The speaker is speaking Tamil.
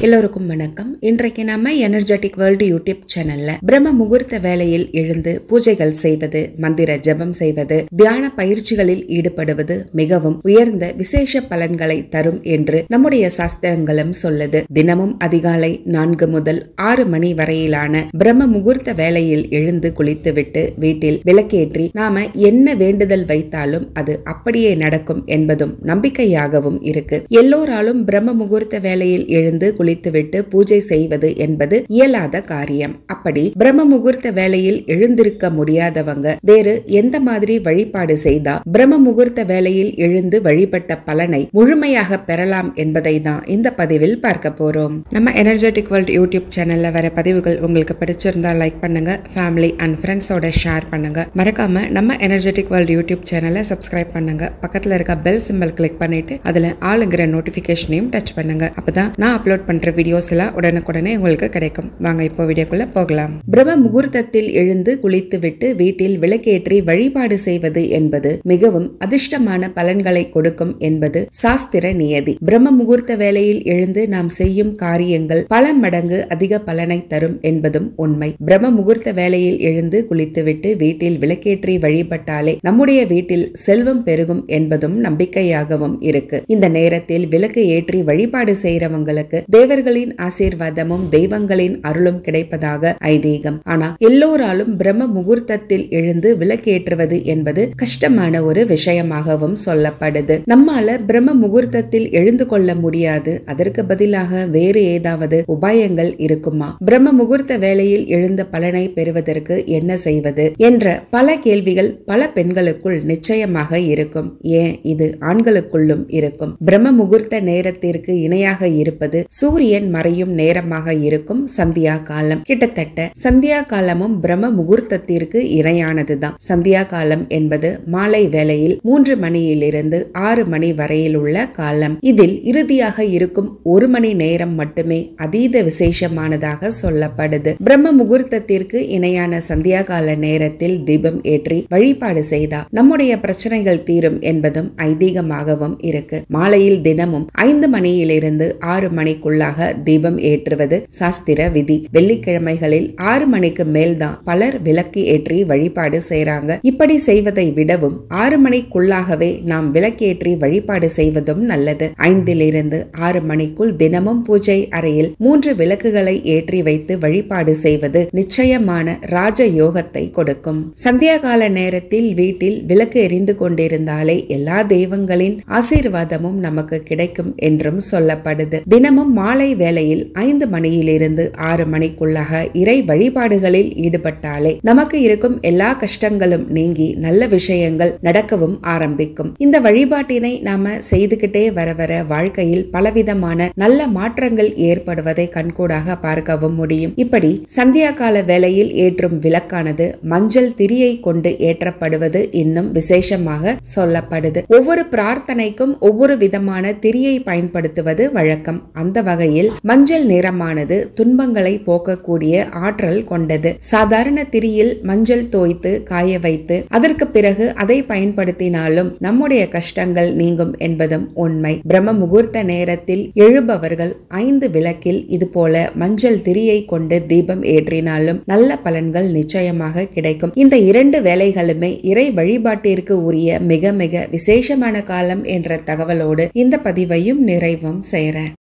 எல்லோருக்கும் வணக்கம். இன்றைக்கு நாம எனர்ஜெட்டிக் வேர்ல்டு யூடியூப் சேனல்ல பிரம்ம முகூர்த்த வேளையில் எழுந்து பூஜைகள் செய்வது, மந்திர ஜபம் செய்வது, தியான பயிற்சிகளில் ஈடுபடுவது மிகவும் உயர்ந்த விசேஷ பலன்களை தரும் என்று நம்முடைய சாஸ்திரங்களும் சொல்லுது. தினமும் அதிகாலை 4 முதல் 6 மணி வரையிலான பிரம்ம முகூர்த்த வேளையில் எழுந்து குளித்துவிட்டு வீட்டில் விளக்கேற்றி நாம என்ன வேண்டுதல் வைத்தாலும் அது அப்படியே நடக்கும் என்பதும் நம்பிக்கையாகவும் இருக்கு. எல்லோராலும் பிரம்ம முகூர்த்த வேளையில் எழுந்து குளித்துவிட்டு பூஜை செய்வது என்பது இயலாத காரியம். அப்படி பிரம்ம முகூர்த்த வேளையில் எழுந்திருக்க முடியாதவங்க வேறு எந்த மாதிரி வழிபாடு செய்தா பிரம்ம முகூர்த்த வேளையில் எழுந்து வழிபட்ட பலனை முழுமையாக பெறலாம் என்பதை தான் இந்த பதிவில் பார்க்க போறோம். நம்ம எனர்ஜெட்டிக் வேர்ல்டு யூடியூப் சேனல்ல வர பதிவுகள் உங்களுக்கு பிடிச்சிருந்தா லைக் பண்ணுங்க, ஃபேமிலி அண்ட் ஃப்ரெண்ட்ஸோட ஷேர் பண்ணுங்க. மறக்காம நம்ம எனர்ஜெட்டிக் வேர்ல்டு யூடியூப் சேனலை சப்ஸ்கிரைப் பண்ணுங்க. பக்கத்துல இருக்க பெல் சிம்பல் கிளிக் பண்ணிட்டு அதுல ஆளுங்கிற நோட்டிபிகேஷனையும் டச் பண்ணுங்க. அப்பதான் நான் அப்லோட் பண்ற வீடியோஸ் எல்லாம் உடனுக்குடனே உங்களுக்கு கிடைக்கும். வாங்க இப்போ வீடியோக்குள்ள போகலாம். பிரம்ம முகூர்த்தத்தில் எழுந்து குளித்துவிட்டு வீட்டில் விளக்கேற்றி வழிபாடு செய்வது என்பது மிகவும் அதிர்ஷ்டமான பலன்களை கொடுக்கும் என்பது சாஸ்திர நியதி. பிரம்ம முகூர்த்த வேளையில் எழுந்து நாம் செய்யும் காரியங்கள் பல மடங்கு அதிக பலனை தரும் என்பதும் உண்மை. பிரம்ம முகூர்த்த வேளையில் எழுந்து குளித்துவிட்டு வீட்டில் விளக்கேற்றி வழிபட்டாலே நம்முடைய வீட்டில் செல்வம் பெருகும் என்பதும் நம்பிக்கையாகவும் இருக்கு. இந்த நேரத்தில் விளக்கு ஏற்றி வழிபாடு செய்யறவங்களுக்கு தேவர்களின் ஆசீர்வாதமும் தெய்வங்களின் அருளும் கிடைப்பதாக ஐதீகம். ஆனா எல்லோராலும் பிரம்ம முகூர்த்தத்தில் எழுந்து விளக்கேற்றுவது என்பது கஷ்டமான ஒரு விஷயமாகவும் சொல்லப்படுது. நம்மால பிரம்ம முகூர்த்தத்தில் எழுந்து கொள்ள முடியாது, அதற்கு பதிலாக வேறு ஏதாவது உபாயங்கள் இருக்குமா? பிரம்ம முகூர்த்த வேளையில் எழுந்த பலனை பெறுவதற்கு என்ன செய்வது என்ற பல கேள்விகள் பல பெண்களுக்குள் நிச்சயமாக இருக்கும். ஏன் இது ஆண்களுக்குள்ளும் இருக்கும். பிரம்ம முகூர்த்த நேரத்திற்கு இணையாக இருப்பது சூரியன் மறையும் நேரமாக இருக்கும் சந்தியா காலம். கிட்டத்தட்ட சந்தியா காலமும் பிரம்ம முகூர்த்தத்திற்கு இணையானதுதான். சந்தியா காலம் என்பது மாலை வேளையில் 3 மணியிலிருந்து 6 மணி வரையில் உள்ள காலம். இதில் இறுதியாக இருக்கும் 1 மணி நேரம் மட்டுமே அதீத விசேஷமானதாக சொல்லப்படுது. பிரம்ம முகூர்த்தத்திற்கு இணையான சந்தியா கால நேரத்தில் தீபம் ஏற்றி வழிபாடு செய்தா நம்முடைய பிரச்சனைகள் தீரும் என்பதும் ஐதீகமாகவும் இருக்கு. மாலையில் தினமும் 5 மணியிலிருந்து 6 மணிக்குள்ளாக தீபம் ஏற்றுவது சாஸ்திர விதி. வெள்ளிக்கிழமைகளில் 6 மணிக்கு மேல்தான் பலர் விளக்கு ஏற்றி வழிபாடு செய்றாங்க. இப்படி செய்வதை விடவும் 6 மணிக்குள்ளாகவே நாம் விளக்கேற்றி வழிபாடு செய்வதும் நல்லது. 5 to 6 மணிக்குள் தினமும் பூஜை அறையில் 3 விளக்குகளை ஏற்றி வைத்து வழிபாடு செய்வது நிச்சயமான ராஜ யோகத்தை கொடுக்கும். சந்தியா கால நேரத்தில் வீட்டில் விளக்கு எரிந்து கொண்டிருந்தாலே எல்லா தெய்வங்களின் ஆசீர்வாதமும் நமக்கு கிடைக்கும் என்றும் சொல்லப்படுது. தினமும் மாலை வேளையில் 5 மணியிலிருந்து 6 மணிக்குள்ளாக இறை வழிபாடுகளில் ஈடுபட்டாலே நமக்கு இருக்கும் எல்லா கஷ்டங்களும் நீங்கி நல்ல விஷயங்கள் நடக்கவும் ஆரம்பிக்கும். இந்த வழிபாட்டினை நாம செய்துகிட்டே வர வர வாழ்க்கையில் பலவிதமான நல்ல மாற்றங்கள் ஏற்படுவதை கண்கூடாக பார்க்கவும் முடியும். இப்படி சந்தியா கால வேளையில் ஏற்றும் விளக்கானது மஞ்சள் திரியை கொண்டு ஏற்றப்படுவது இன்னும் விசேஷமாக சொல்லப்படுது. ஒவ்வொரு பிரார்த்தனைக்கும் ஒவ்வொரு விதமான திரியை பயன்படுத்துவது வழக்கம். அந்த வகையில் மஞ்சள் நிறமானது துன்பங்களை போக்கக்கூடிய ஆற்றல் கொண்டது. சாதாரண திரியில் மஞ்சள் தோய்த்து காய வைத்து அதற்கு பிறகு அதை பயன்படுத்தினாலும் நம்முடைய கஷ்டங்கள் நீங்கும் என்பதும் உண்மை. பிரம்ம முகூர்த்த நேரத்தில் எழுபவர்கள் 5 விளக்கில் இது போல மஞ்சள் திரியை கொண்டு தீபம் ஏற்றினாலும் நல்ல பலன்கள் நிச்சயமாக கிடைக்கும். இந்த 2 வேளைகளுமே இறை வழிபாட்டிற்கு உரிய மிக மிக விசேஷமான காலம் என்ற தகவலோடு இந்த பதிவையும் நிறைவும் செய்றேன்.